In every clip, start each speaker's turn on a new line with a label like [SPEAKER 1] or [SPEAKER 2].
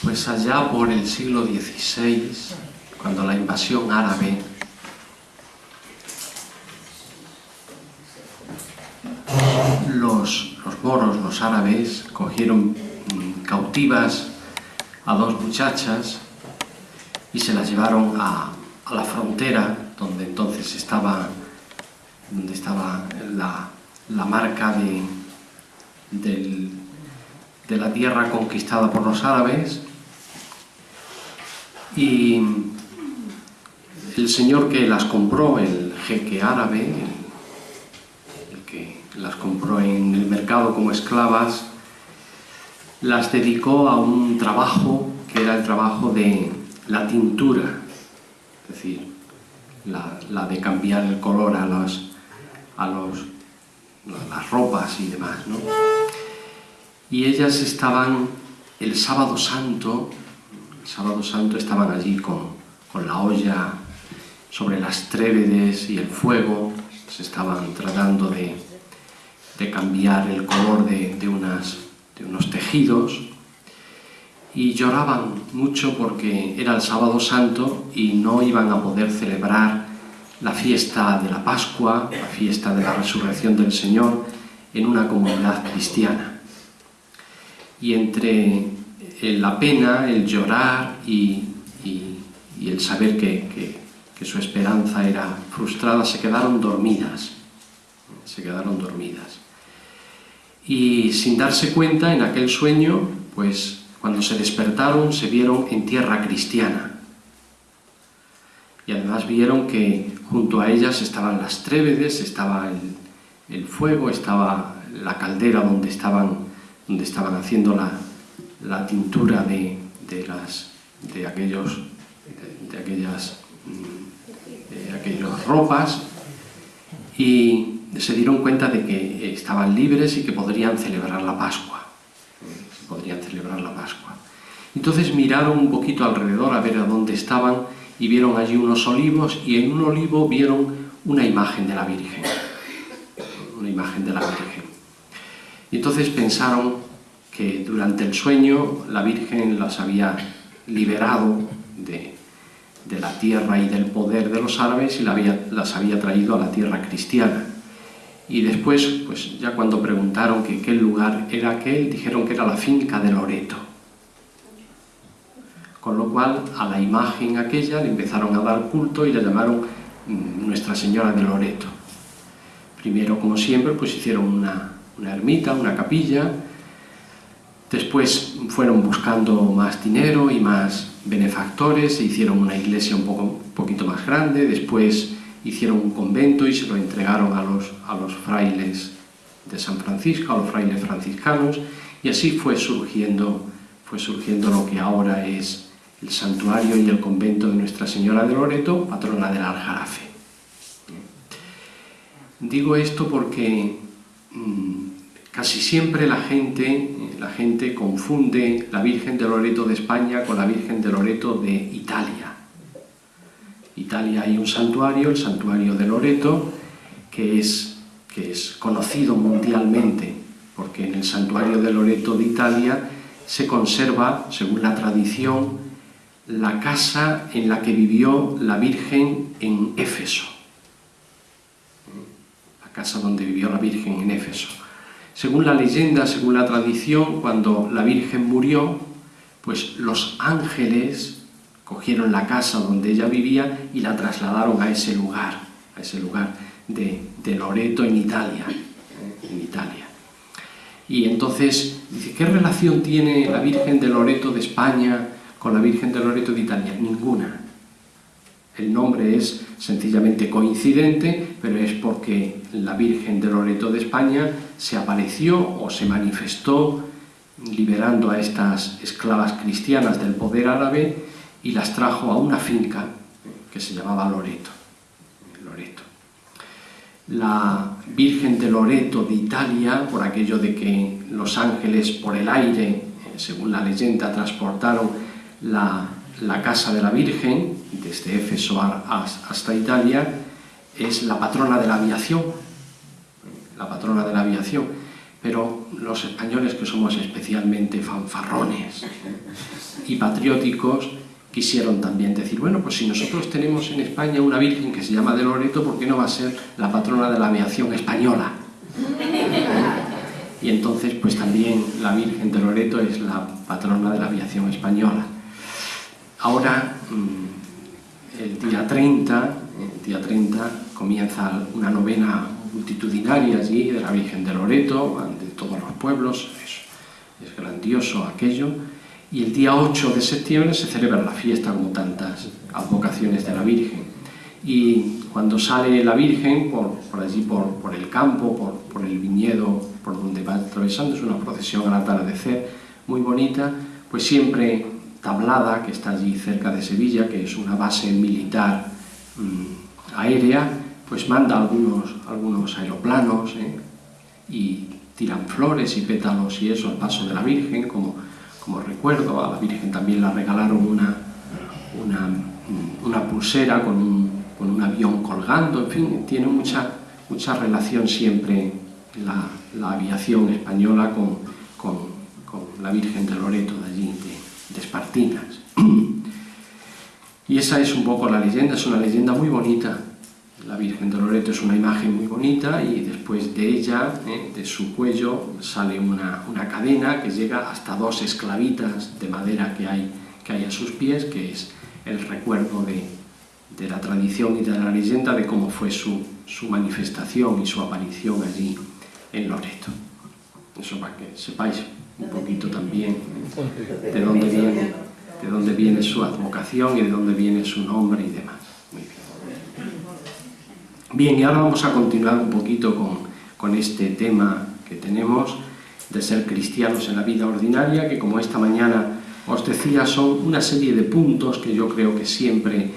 [SPEAKER 1] Pues allá por el siglo XVI, cuando la invasión árabe los moros, los árabes, cogieron cautivas a dos muchachas y se las llevaron a la frontera, donde entonces estaba la marca de la tierra conquistada por los árabes. Y el señor que las compró, el jeque árabe, el que las compró en el mercado como esclavas, las dedicó a un trabajo que era el trabajo de la tintura, es decir, la de cambiar el color a las ropas y demás, ¿no? Y ellas estaban el sábado santo estaban allí con la olla sobre las trébedes y el fuego, se estaban tratando de cambiar el color de unos tejidos, y lloraban mucho porque era el sábado santo y no iban a poder celebrar la fiesta de la Pascua, la fiesta de la resurrección del Señor, en una comunidad cristiana. Y entre la pena, el llorar y el saber que su esperanza era frustrada, se quedaron dormidas. Y sin darse cuenta, en aquel sueño, pues cuando se despertaron, se vieron en tierra cristiana. Y además vieron que junto a ellas estaban las trébedes, estaba el fuego, estaba la caldera donde estaban haciendo la tintura de aquellas ropas, y se dieron cuenta de que estaban libres y que podrían celebrar la Pascua. Entonces miraron un poquito alrededor a ver a dónde estaban y vieron allí unos olivos, y en un olivo vieron una imagen de la Virgen. Y entonces pensaron que durante el sueño la Virgen las había liberado de la tierra y del poder de los árabes y las había traído a la tierra cristiana. Y después, pues ya cuando preguntaron que qué lugar era aquel, dijeron que era la finca de Loreto. Con lo cual, a la imagen aquella le empezaron a dar culto y la llamaron Nuestra Señora de Loreto. Primero, como siempre, pues hicieron una ermita, una capilla. Después fueron buscando más dinero y más benefactores e hicieron una iglesia un poquito más grande. Después hicieron un convento y se lo entregaron a los frailes de San Francisco, a los frailes franciscanos, y así fue surgiendo lo que ahora es el santuario y el convento de Nuestra Señora de Loreto, patrona del Aljarafe. Digo esto porque casi siempre la gente confunde la Virgen de Loreto de España con la Virgen de Loreto de Italia. Italia hay un santuario, el santuario de Loreto, que es conocido mundialmente, porque en el santuario de Loreto de Italia se conserva, según la tradición, la casa en la que vivió la Virgen en Éfeso. La casa donde vivió la Virgen en Éfeso. Según la leyenda, según la tradición, cuando la Virgen murió, pues los ángeles cogieron la casa donde ella vivía y la trasladaron a ese lugar de Loreto en Italia. Y entonces, dice, ¿qué relación tiene la Virgen de Loreto de España con la Virgen de Loreto de Italia? Ninguna. El nombre es sencillamente coincidente, pero es porque la Virgen de Loreto de España se apareció o se manifestó liberando a estas esclavas cristianas del poder árabe y las trajo a una finca que se llamaba Loreto. La Virgen de Loreto de Italia, por aquello de que los ángeles por el aire, según la leyenda, transportaron la casa de la Virgen desde Éfeso hasta Italia, es la patrona de la aviación. pero los españoles, que somos especialmente fanfarrones y patrióticos, quisieron también decir, bueno, pues si nosotros tenemos en España una Virgen que se llama de Loreto, ¿por qué no va a ser la patrona de la aviación española? Y entonces, pues también la Virgen de Loreto es la patrona de la aviación española. Ahora, el día 30 comienza una novena multitudinaria allí de la Virgen de Loreto, de todos los pueblos, es grandioso aquello. Y el día 8 de septiembre se celebra la fiesta, como tantas advocaciones de la Virgen. Y cuando sale la Virgen por allí, por el campo, por el viñedo, por donde va atravesando, es una procesión al atardecer muy bonita, pues siempre Tablada, que está allí cerca de Sevilla, que es una base militar aérea, pues manda algunos aeroplanos y tiran flores y pétalos y eso al paso de la Virgen, como recuerdo. A la Virgen también la regalaron una pulsera con un avión colgando, en fin, tiene mucha relación siempre la aviación española con la Virgen de Loreto de allí, de Espartinas. Y esa es un poco la leyenda, es una leyenda muy bonita. La Virgen de Loreto es una imagen muy bonita y después de ella, de su cuello, sale una cadena que llega hasta 2 esclavitas de madera que hay a sus pies, que es el recuerdo de la tradición y de la leyenda de cómo fue su manifestación y su aparición allí en Loreto. Eso para que sepáis un poquito también de dónde viene su advocación y de dónde viene su nombre y demás. Muy bien. Bien, y ahora vamos a continuar un poquito con este tema que tenemos de ser cristianos en la vida ordinaria, que como esta mañana os decía, son una serie de puntos que yo creo que siempre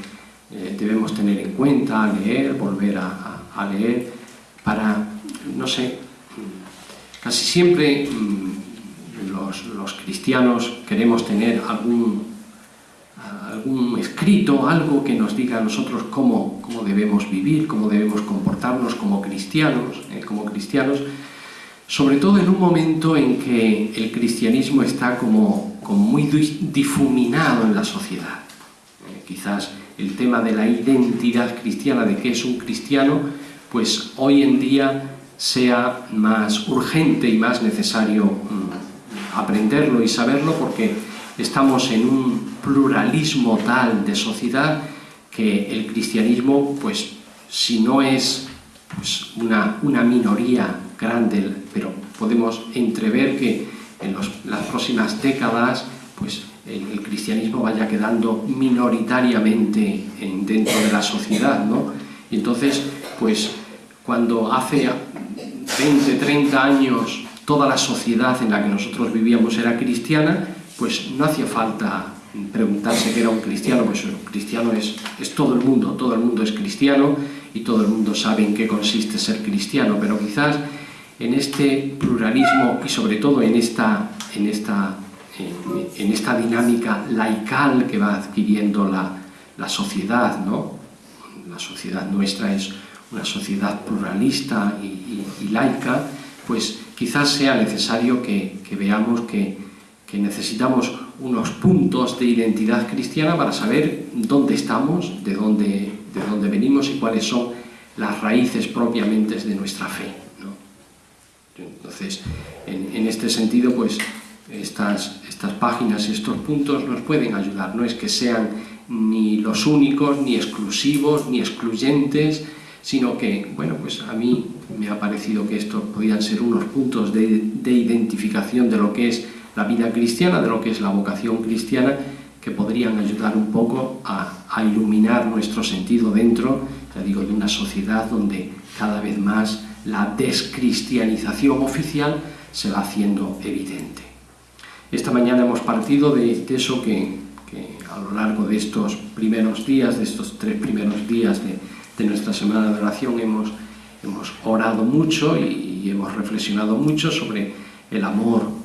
[SPEAKER 1] debemos tener en cuenta, leer, volver a leer, para, no sé, casi siempre los cristianos queremos tener algún escrito, algo que nos diga a nosotros cómo debemos vivir, cómo debemos comportarnos como cristianos, sobre todo en un momento en que el cristianismo está como muy difuminado en la sociedad. Quizás el tema de la identidad cristiana, de qué es un cristiano, pues hoy en día sea más urgente y más necesario aprenderlo y saberlo, porque estamos en un pluralismo tal de sociedad que el cristianismo, pues si no es pues, una minoría grande, pero podemos entrever que en las próximas décadas pues el cristianismo vaya quedando minoritariamente dentro de la sociedad, ¿no? Y entonces, pues cuando hace 20, 30 años toda la sociedad en la que nosotros vivíamos era cristiana, pues no hacía falta preguntarse qué era un cristiano, pues un cristiano es todo el mundo es cristiano y todo el mundo sabe en qué consiste ser cristiano, pero quizás en este pluralismo y sobre todo en esta dinámica laical que va adquiriendo la sociedad, ¿no? La sociedad nuestra es una sociedad pluralista y laica, pues quizás sea necesario que veamos que necesitamos unos puntos de identidad cristiana para saber dónde estamos, de dónde venimos y cuáles son las raíces propiamente de nuestra fe, ¿no? Entonces, en este sentido, pues estas páginas y estos puntos nos pueden ayudar. No es que sean ni los únicos, ni exclusivos, ni excluyentes, sino que, bueno, pues a mí me ha parecido que estos podían ser unos puntos de identificación de lo que es la vida cristiana, de lo que es la vocación cristiana, que podrían ayudar un poco a iluminar nuestro sentido dentro, ya digo, de una sociedad donde cada vez más la descristianización oficial se va haciendo evidente. Esta mañana hemos partido de eso que a lo largo de estos primeros días, de estos 3 primeros días de nuestra semana de oración, hemos orado mucho y hemos reflexionado mucho sobre el amor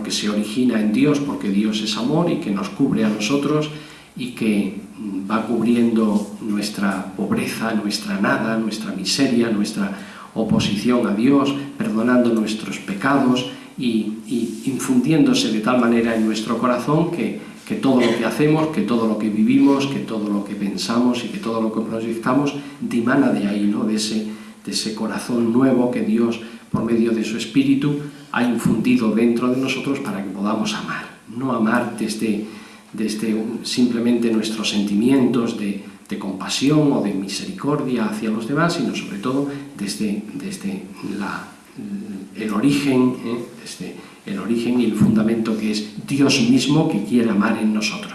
[SPEAKER 1] que se origina en Dios, porque Dios es amor y que nos cubre a nosotros y que va cubriendo nuestra pobreza, nuestra nada, nuestra miseria, nuestra oposición a Dios, perdonando nuestros pecados y infundiéndose de tal manera en nuestro corazón que todo lo que hacemos, que todo lo que vivimos, que todo lo que pensamos y que todo lo que proyectamos dimana de ahí, ¿no? de ese corazón nuevo que Dios, por medio de su Espíritu, ha infundido dentro de nosotros para que podamos amar. No amar desde simplemente nuestros sentimientos de compasión o de misericordia hacia los demás, sino sobre todo desde el origen, desde el origen y el fundamento que es Dios mismo, que quiere amar en nosotros.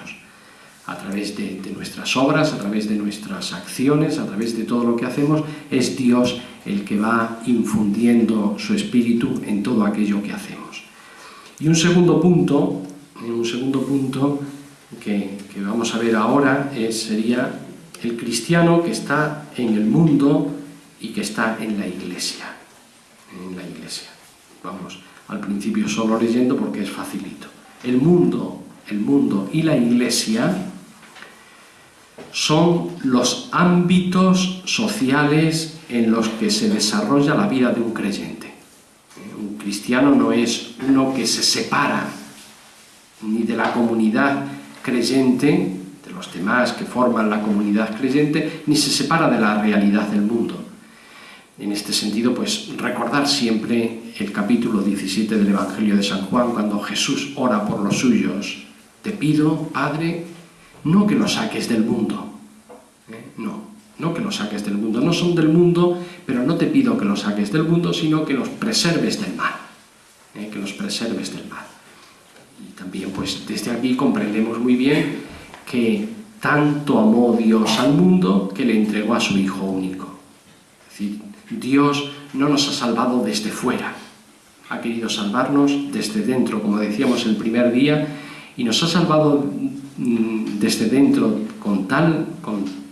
[SPEAKER 1] A través de nuestras obras, a través de nuestras acciones, a través de todo lo que hacemos, es Dios el que va infundiendo su Espíritu en todo aquello que hacemos. Y un segundo punto que vamos a ver ahora sería el cristiano que está en el mundo y que está en la Iglesia. En la Iglesia. Vamos al principio solo leyendo porque es facilito. El mundo y la Iglesia son los ámbitos sociales en los que se desarrolla la vida de un creyente. Un cristiano no es uno que se separa ni de la comunidad creyente, de los demás que forman la comunidad creyente, ni se separa de la realidad del mundo. En este sentido, pues recordar siempre el capítulo 17 del Evangelio de San Juan, cuando Jesús ora por los suyos: te pido, Padre, no que los saques del mundo. No que los saques del mundo. No son del mundo, pero no te pido que los saques del mundo, sino que los preserves del mal. Que los preserves del mal. Y también, pues, desde aquí comprendemos muy bien que tanto amó Dios al mundo que le entregó a su Hijo único. Es decir, Dios no nos ha salvado desde fuera. Ha querido salvarnos desde dentro, como decíamos el primer día, y nos ha salvado desde dentro con tal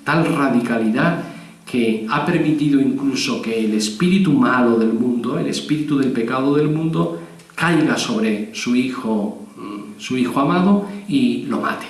[SPEAKER 1] radicalidad que ha permitido incluso que el espíritu malo del mundo, el espíritu del pecado del mundo, caiga sobre su hijo amado y lo mate.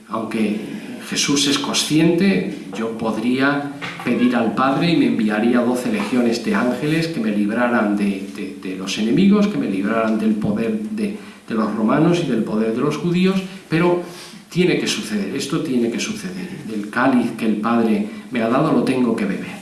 [SPEAKER 1] Aunque Jesús es consciente, yo podría pedir al Padre y me enviaría 12 legiones de ángeles que me libraran de los enemigos, que me libraran del poder de los romanos y del poder de los judíos, pero tiene que suceder, esto tiene que suceder. El cáliz que el Padre me ha dado lo tengo que beber,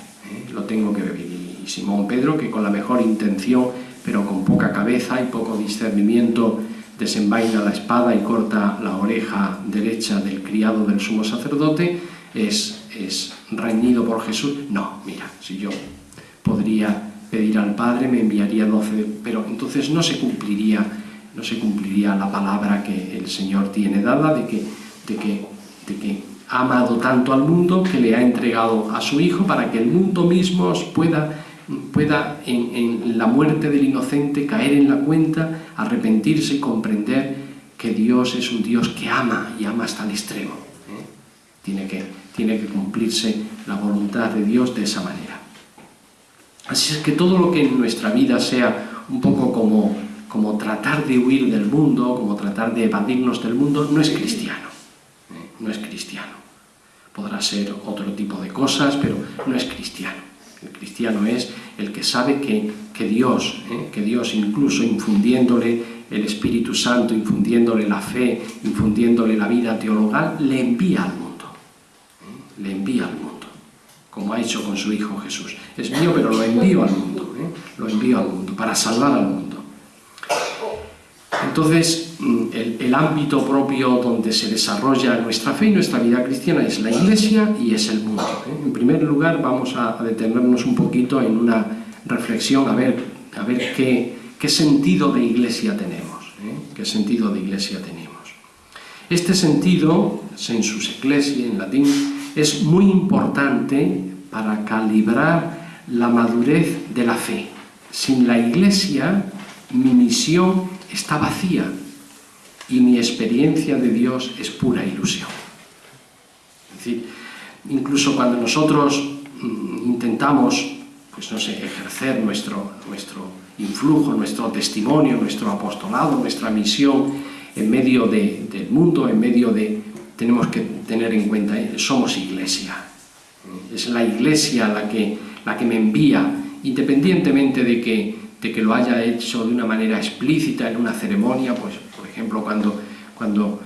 [SPEAKER 1] lo tengo que beber. Y Simón Pedro, que con la mejor intención, pero con poca cabeza y poco discernimiento, desenvaina la espada y corta la oreja derecha del criado del sumo sacerdote, es reñido por Jesús. No, mira, si yo podría pedir al Padre, me enviaría 12, pero entonces no se cumpliría la palabra que el Señor tiene dada de que ha amado tanto al mundo que le ha entregado a su Hijo para que el mundo mismo pueda en la muerte del inocente caer en la cuenta, arrepentirse y comprender que Dios es un Dios que ama y ama hasta el extremo. Tiene que cumplirse la voluntad de Dios de esa manera. Así es que todo lo que en nuestra vida sea un poco como tratar de huir del mundo, como tratar de evadirnos del mundo, no es cristiano. No es cristiano. Podrá ser otro tipo de cosas, pero no es cristiano. El cristiano es el que sabe que Dios, incluso infundiéndole el Espíritu Santo, infundiéndole la fe, infundiéndole la vida teologal, le envía al mundo. Le envía al mundo, como ha hecho con su Hijo Jesús. Es mío, pero lo envío al mundo. Lo envío al mundo, para salvar al mundo. Entonces, el ámbito propio donde se desarrolla nuestra fe y nuestra vida cristiana es la Iglesia y es el mundo. En primer lugar, vamos a detenernos un poquito en una reflexión, a ver qué sentido de Iglesia tenemos. ¿Qué sentido de Iglesia tenemos? Este sentido, sensus ecclesiae en latín, es muy importante para calibrar la madurez de la fe. Sin la Iglesia, mi misión está vacía y mi experiencia de Dios es pura ilusión. Es decir, incluso cuando nosotros intentamos, ejercer nuestro influjo, nuestro testimonio, nuestro apostolado, nuestra misión en medio del mundo, tenemos que tener en cuenta, somos Iglesia. Es la Iglesia la que me envía, independientemente de que lo haya hecho de una manera explícita en una ceremonia, pues por ejemplo cuando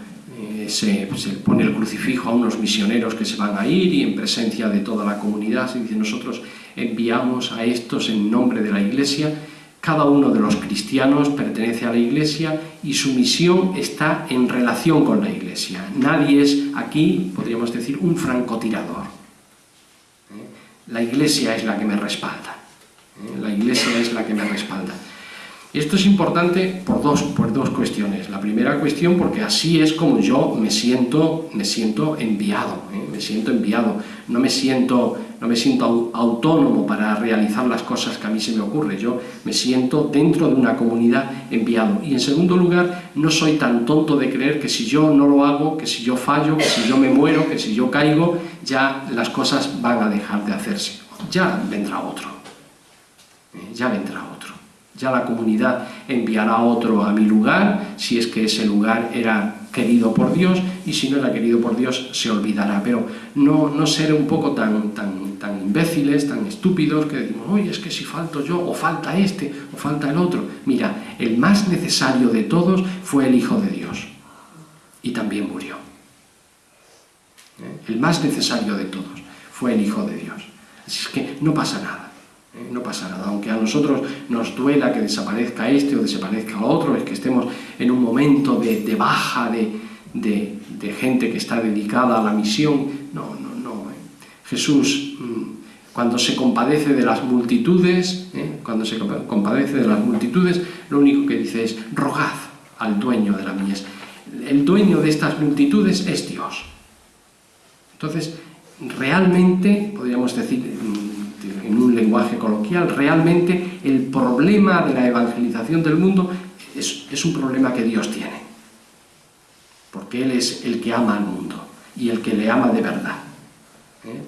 [SPEAKER 1] se pone el crucifijo a unos misioneros que se van a ir y en presencia de toda la comunidad se dice: nosotros enviamos a estos en nombre de la Iglesia. Cada uno de los cristianos pertenece a la Iglesia y su misión está en relación con la Iglesia. Nadie es aquí, podríamos decir, un francotirador. La Iglesia es la que me respalda. La Iglesia es la que me respalda. Esto es importante por dos cuestiones. La primera cuestión, porque así es como yo me siento enviado. Me siento enviado. No me siento autónomo para realizar las cosas que a mí se me ocurre. Yo me siento dentro de una comunidad enviado. Y en segundo lugar, no soy tan tonto de creer que si yo no lo hago, que si yo fallo, que si yo me muero, que si yo caigo, ya las cosas van a dejar de hacerse. Ya vendrá otro. Ya vendrá otro. Ya la comunidad enviará a otro a mi lugar, si es que ese lugar era querido por Dios, y si no era querido por Dios, se olvidará. Pero no ser un poco tan imbéciles, tan estúpidos, que decimos: oye, es que si falto yo, o falta este, o falta el otro. Mira, el más necesario de todos fue el Hijo de Dios, y también murió. El más necesario de todos fue el Hijo de Dios. Así es que no pasa nada. No pasa nada, aunque a nosotros nos duela que desaparezca este o desaparezca el otro, es que estemos en un momento de baja de gente que está dedicada a la misión. No. Jesús, cuando se compadece de las multitudes, lo único que dice es: rogad al dueño de la mies. El dueño de estas multitudes es Dios. Entonces, realmente, podríamos decir, en un lenguaje coloquial, realmente el problema de la evangelización del mundo es un problema que Dios tiene, porque Él es el que ama al mundo y el que le ama de verdad.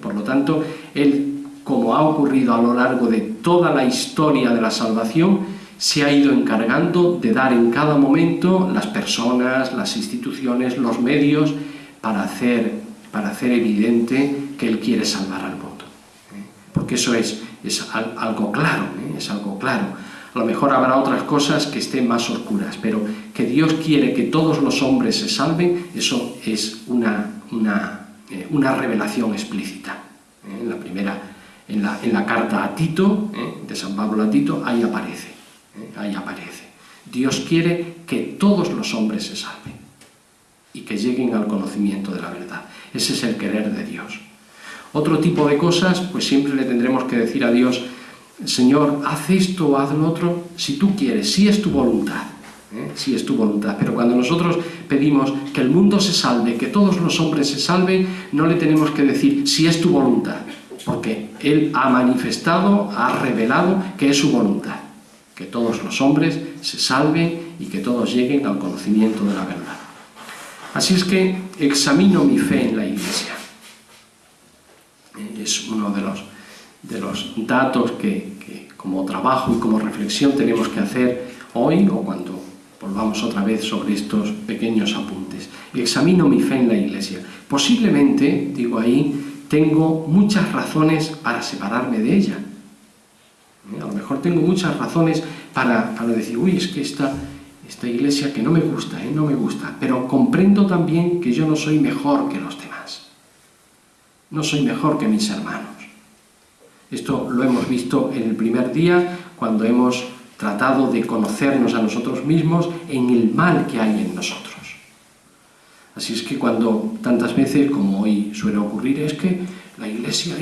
[SPEAKER 1] Por lo tanto, Él, como ha ocurrido a lo largo de toda la historia de la salvación, se ha ido encargando de dar en cada momento las personas, las instituciones, los medios para hacer evidente que Él quiere salvar al mundo. Porque eso es algo claro, es algo claro. A lo mejor habrá otras cosas que estén más oscuras, pero que Dios quiere que todos los hombres se salven, eso es una revelación explícita. En la carta a Tito, de San Pablo a Tito, ahí aparece. Dios quiere que todos los hombres se salven y que lleguen al conocimiento de la verdad. Ese es el querer de Dios. Otro tipo de cosas, pues siempre le tendremos que decir a Dios: Señor, haz esto o haz lo otro, si tú quieres, si es tu voluntad. Si es tu voluntad. Pero cuando nosotros pedimos que el mundo se salve, que todos los hombres se salven, no le tenemos que decir si es tu voluntad, porque Él ha manifestado, ha revelado que es su voluntad, que todos los hombres se salven y que todos lleguen al conocimiento de la verdad. Así es que examino mi fe en la Iglesia. Es uno de los datos que como trabajo y como reflexión tenemos que hacer hoy o cuando volvamos otra vez sobre estos pequeños apuntes. Examino mi fe en la Iglesia. Posiblemente, digo ahí, tengo muchas razones para separarme de ella. A lo mejor tengo muchas razones para decir: uy, es que esta Iglesia que no me gusta, no me gusta. Pero comprendo también que yo no soy mejor que los demás. No soy mejor que mis hermanos. Esto lo hemos visto en el primer día, cuando hemos tratado de conocernos a nosotros mismos en el mal que hay en nosotros. Así es que cuando tantas veces, como hoy suele ocurrir, es que la Iglesia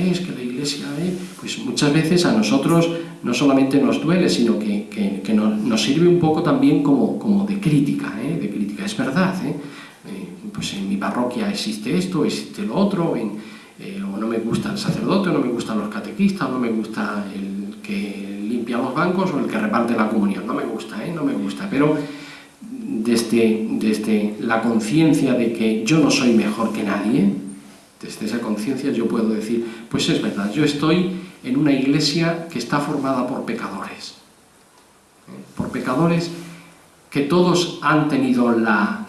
[SPEAKER 1] pues muchas veces a nosotros no solamente nos duele, sino que nos sirve un poco también como de crítica, Es verdad, pues en mi parroquia existe esto, existe lo otro, o no me gusta el sacerdote, o no me gustan los catequistas, o no me gusta el que limpia los bancos o el que reparte la comunión. No me gusta, pero desde la conciencia de que yo no soy mejor que nadie, desde esa conciencia yo puedo decir: pues es verdad, yo estoy en una Iglesia que está formada por pecadores que todos han tenido la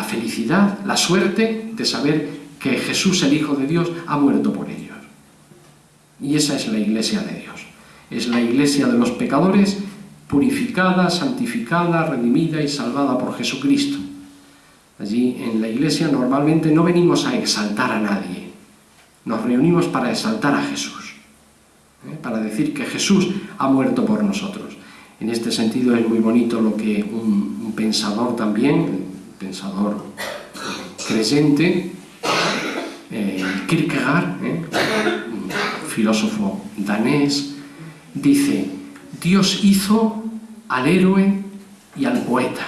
[SPEAKER 1] felicidad, la suerte de saber que Jesús, el Hijo de Dios, ha muerto por ellos. Y esa es la Iglesia de Dios. Es la Iglesia de los pecadores, purificada, santificada, redimida y salvada por Jesucristo. Allí en la Iglesia normalmente no venimos a exaltar a nadie, nos reunimos para exaltar a Jesús, para decir que Jesús ha muerto por nosotros. En este sentido es muy bonito lo que un pensador también, un pensador creyente, Kierkegaard, un filósofo danés, dice: Dios hizo al héroe y al poeta.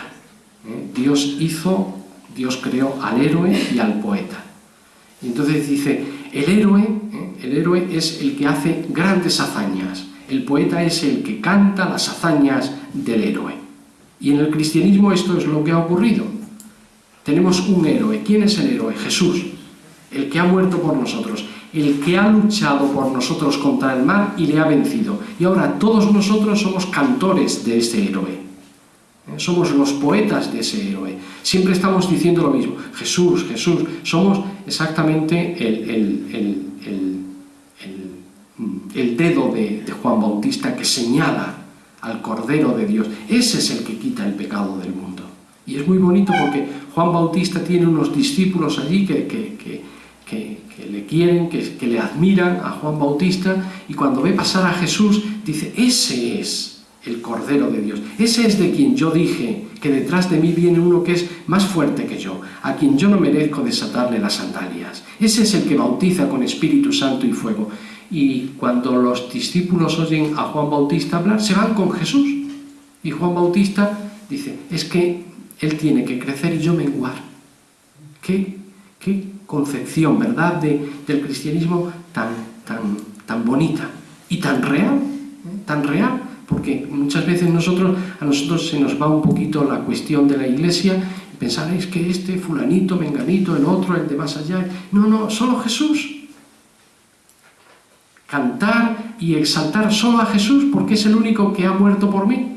[SPEAKER 1] Dios creó al héroe y al poeta. Y entonces dice, el héroe es el que hace grandes hazañas, el poeta es el que canta las hazañas del héroe. Y en el cristianismo esto es lo que ha ocurrido. Tenemos un héroe. ¿Quién es el héroe? Jesús, el que ha muerto por nosotros, el que ha luchado por nosotros contra el mal y le ha vencido. Y ahora todos nosotros somos cantores de ese héroe. Somos los poetas de ese héroe. Siempre estamos diciendo lo mismo. Jesús, Jesús. Somos exactamente el dedo de Juan Bautista que señala al Cordero de Dios. Ese es el que quita el pecado del mundo. Y es muy bonito porque Juan Bautista tiene unos discípulos allí que le quieren, que le admiran a Juan Bautista, y cuando ve pasar a Jesús dice: ese es el Cordero de Dios, ese es de quien yo dije que detrás de mí viene uno que es más fuerte que yo, a quien yo no merezco desatarle las sandalias. Ese es el que bautiza con Espíritu Santo y fuego. Y cuando los discípulos oyen a Juan Bautista hablar, se van con Jesús. Y Juan Bautista dice: es que él tiene que crecer y yo menguar. Qué concepción, ¿verdad?, del cristianismo tan bonita y tan real, porque muchas veces a nosotros se nos va un poquito la cuestión de la Iglesia y pensar: es que este fulanito, menganito, el otro, el de más allá. No, solo Jesús. Cantar y exaltar solo a Jesús, porque es el único que ha muerto por mí.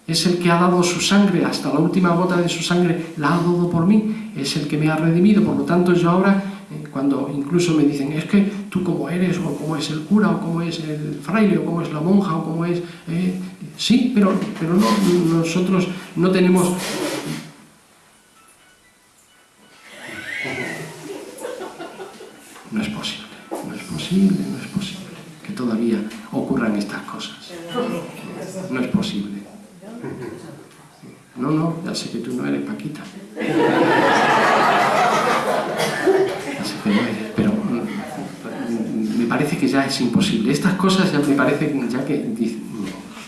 [SPEAKER 1] Es el que ha dado su sangre, hasta la última gota de su sangre la ha dado por mí, es el que me ha redimido. Por lo tanto, yo ahora, cuando incluso me dicen: es que tú cómo eres, o cómo es el cura, o cómo es el fraile, o cómo es la monja, o cómo es... sí, pero no, nosotros no tenemos... No es posible que todavía ocurran estas cosas. No es posible. No, ya sé que tú no eres, Paquita. Ya sé que no eres, pero me parece que ya es imposible. Estas cosas ya me parece ya que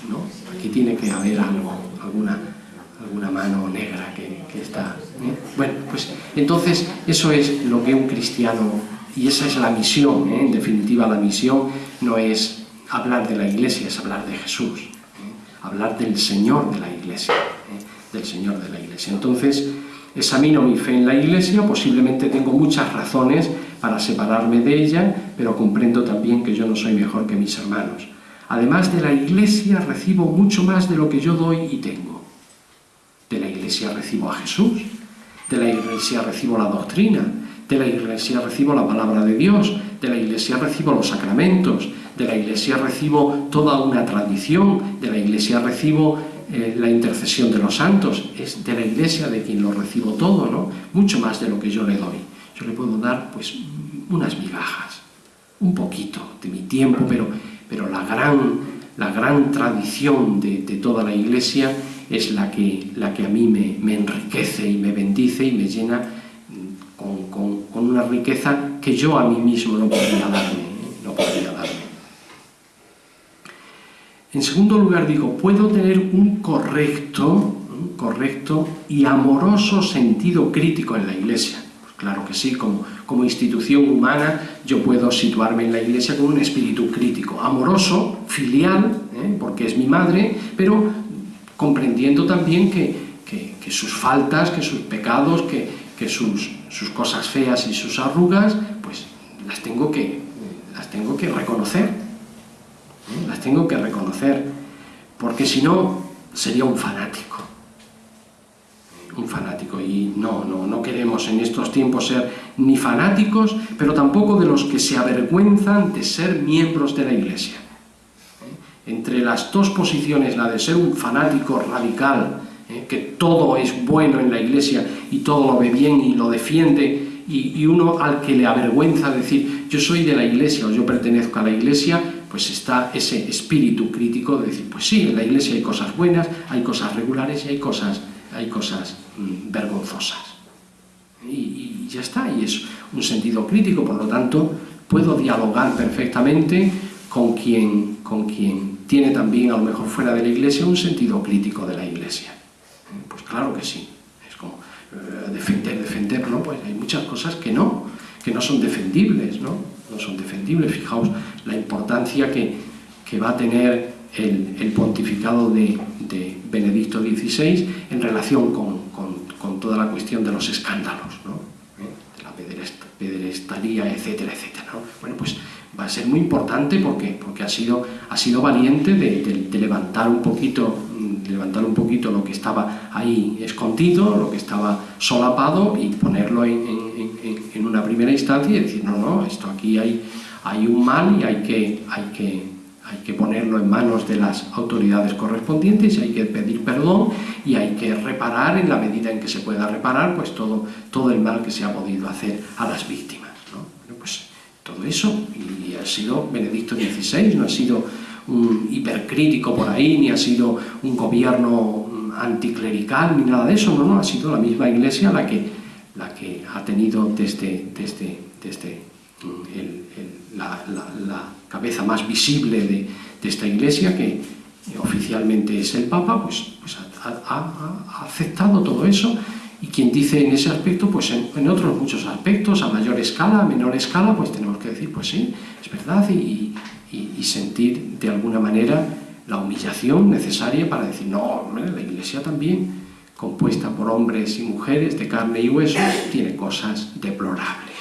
[SPEAKER 1] no, aquí tiene que haber algo, alguna mano negra que está. Bueno, pues entonces eso es lo que un cristiano, y esa es la misión, en definitiva la misión no es hablar de la Iglesia, es hablar de Jesús. Hablar del Señor de la Iglesia, del Señor de la Iglesia. Entonces, examino mi fe en la Iglesia, posiblemente tengo muchas razones para separarme de ella, pero comprendo también que yo no soy mejor que mis hermanos. Además de la Iglesia, recibo mucho más de lo que yo doy y tengo. De la Iglesia recibo a Jesús, de la Iglesia recibo la doctrina, de la Iglesia recibo la palabra de Dios, de la Iglesia recibo los sacramentos, de la Iglesia recibo toda una tradición, de la Iglesia recibo la intercesión de los santos. Es de la Iglesia de quien lo recibo todo, ¿no? Mucho más de lo que yo le doy. Yo le puedo dar, pues, unas migajas, un poquito de mi tiempo, pero la gran tradición de toda la Iglesia es la que a mí me enriquece y me bendice y me llena con una riqueza que yo a mí mismo no podría darme. En segundo lugar, digo, puedo tener un correcto y amoroso sentido crítico en la Iglesia. Pues claro que sí, como institución humana yo puedo situarme en la Iglesia con un espíritu crítico, amoroso, filial, porque es mi madre, pero comprendiendo también que sus faltas, que sus pecados, que sus cosas feas y sus arrugas, pues las tengo que reconocer. Las tengo que reconocer, porque si no sería un fanático, y no queremos en estos tiempos ser ni fanáticos, pero tampoco de los que se avergüenzan de ser miembros de la Iglesia. Entre las dos posiciones, la de ser un fanático radical, que todo es bueno en la Iglesia y todo lo ve bien y lo defiende, y uno al que le avergüenza decir yo soy de la Iglesia o yo pertenezco a la Iglesia, pues está ese espíritu crítico de decir, pues sí, en la Iglesia hay cosas buenas, hay cosas regulares y hay cosas vergonzosas. Y ya está, y es un sentido crítico, por lo tanto, puedo dialogar perfectamente con quien tiene también, a lo mejor fuera de la Iglesia, un sentido crítico de la Iglesia. Pues claro que sí, es como defender, ¿no? Pues hay muchas cosas que no son defendibles, ¿no? No son defendibles. Fijaos la importancia que va a tener el pontificado de Benedicto XVI en relación con toda la cuestión de los escándalos, ¿no? De la pederastalía, etcétera, etcétera, ¿no? Bueno, pues va a ser muy importante porque ha sido valiente de levantar un poquito lo que estaba ahí escondido, lo que estaba solapado, y ponerlo en una primera instancia y decir, no, esto aquí hay un mal y hay que ponerlo en manos de las autoridades correspondientes, y hay que pedir perdón y hay que reparar en la medida en que se pueda reparar pues todo el mal que se ha podido hacer a las víctimas, ¿no? Bueno, pues todo eso, y ha sido Benedicto XVI, no ha sido un hipercrítico por ahí, ni ha sido un gobierno anticlerical, ni nada de eso, no, ha sido la misma Iglesia la que ha tenido desde la cabeza más visible de esta Iglesia, que oficialmente es el Papa, pues ha aceptado todo eso. Y quien dice en ese aspecto, pues en otros muchos aspectos, a mayor escala, a menor escala, pues tenemos que decir, pues sí, es verdad, y sentir de alguna manera la humillación necesaria para decir, no, hombre, la Iglesia también, compuesta por hombres y mujeres de carne y hueso, tiene cosas deplorables.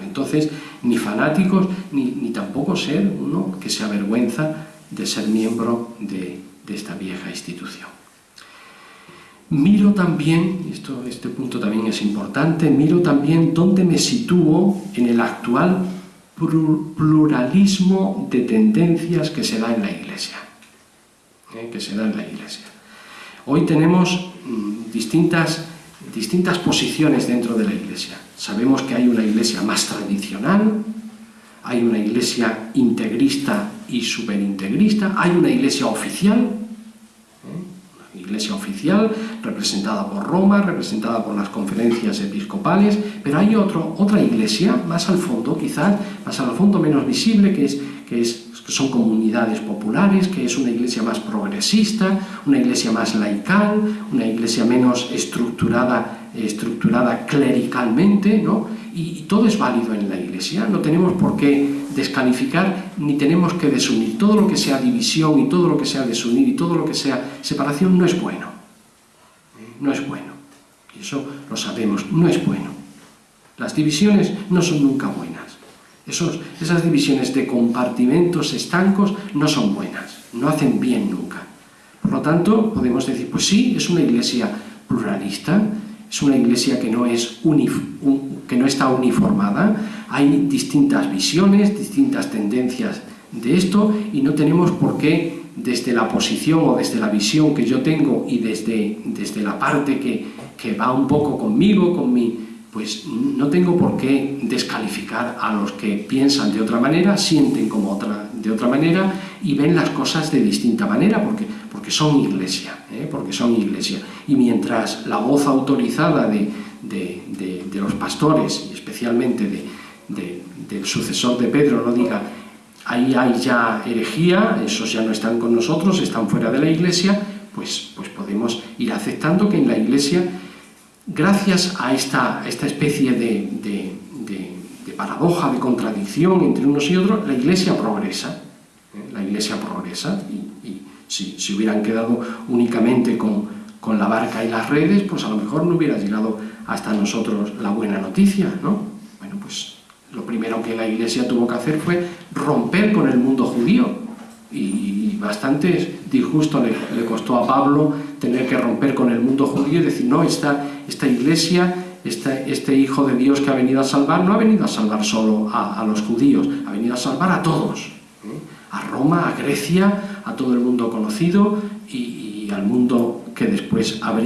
[SPEAKER 1] Entonces, ni fanáticos, ni tampoco ser uno que se avergüenza de ser miembro de esta vieja institución. Miro también, este punto también es importante, miro también dónde me sitúo en el actual pluralismo de tendencias que se da en la Iglesia. Hoy tenemos distintas posiciones dentro de la Iglesia. Sabemos que hay una Iglesia más tradicional, hay una Iglesia integrista y superintegrista, hay una Iglesia oficial, representada por Roma, representada por las conferencias episcopales, pero hay otra Iglesia más al fondo, quizás más al fondo, menos visible, que son comunidades populares, que es una Iglesia más progresista, una Iglesia más laical, una Iglesia menos estructurada clericalmente, ¿no? Y todo es válido en la Iglesia, no tenemos por qué descalificar ni tenemos que desunir. Todo lo que sea división y todo lo que sea desunir y todo lo que sea separación no es bueno. No es bueno. Y eso lo sabemos, no es bueno. Las divisiones no son nunca buenas. Esas divisiones de compartimentos estancos no son buenas, no hacen bien nunca. Por lo tanto, podemos decir, pues sí, es una Iglesia pluralista, es una Iglesia que no está uniformada, hay distintas visiones, distintas tendencias de esto, y no tenemos por qué, desde la posición o desde la visión que yo tengo y desde la parte que va un poco conmigo, pues no tengo por qué descalificar a los que piensan de otra manera, sienten de otra manera y ven las cosas de distinta manera, porque son Iglesia, Y mientras la voz autorizada de los pastores, y especialmente del sucesor de Pedro, no diga, ahí hay ya herejía, esos ya no están con nosotros, están fuera de la Iglesia, pues podemos ir aceptando que en la Iglesia, gracias a esta especie de paradoja, de contradicción entre unos y otros, la Iglesia progresa. Y si hubieran quedado únicamente con la barca y las redes, pues a lo mejor no hubiera llegado hasta nosotros la buena noticia, ¿no? Bueno, pues lo primero que la Iglesia tuvo que hacer fue romper con el mundo judío, y bastante disgusto le costó a Pablo tener que romper con el mundo judío y decir, no, esta Iglesia este Hijo de Dios que ha venido a salvar, no ha venido a salvar solo a los judíos, ha venido a salvar a todos, a Roma, a Grecia, a todo el mundo conocido y al mundo que después habría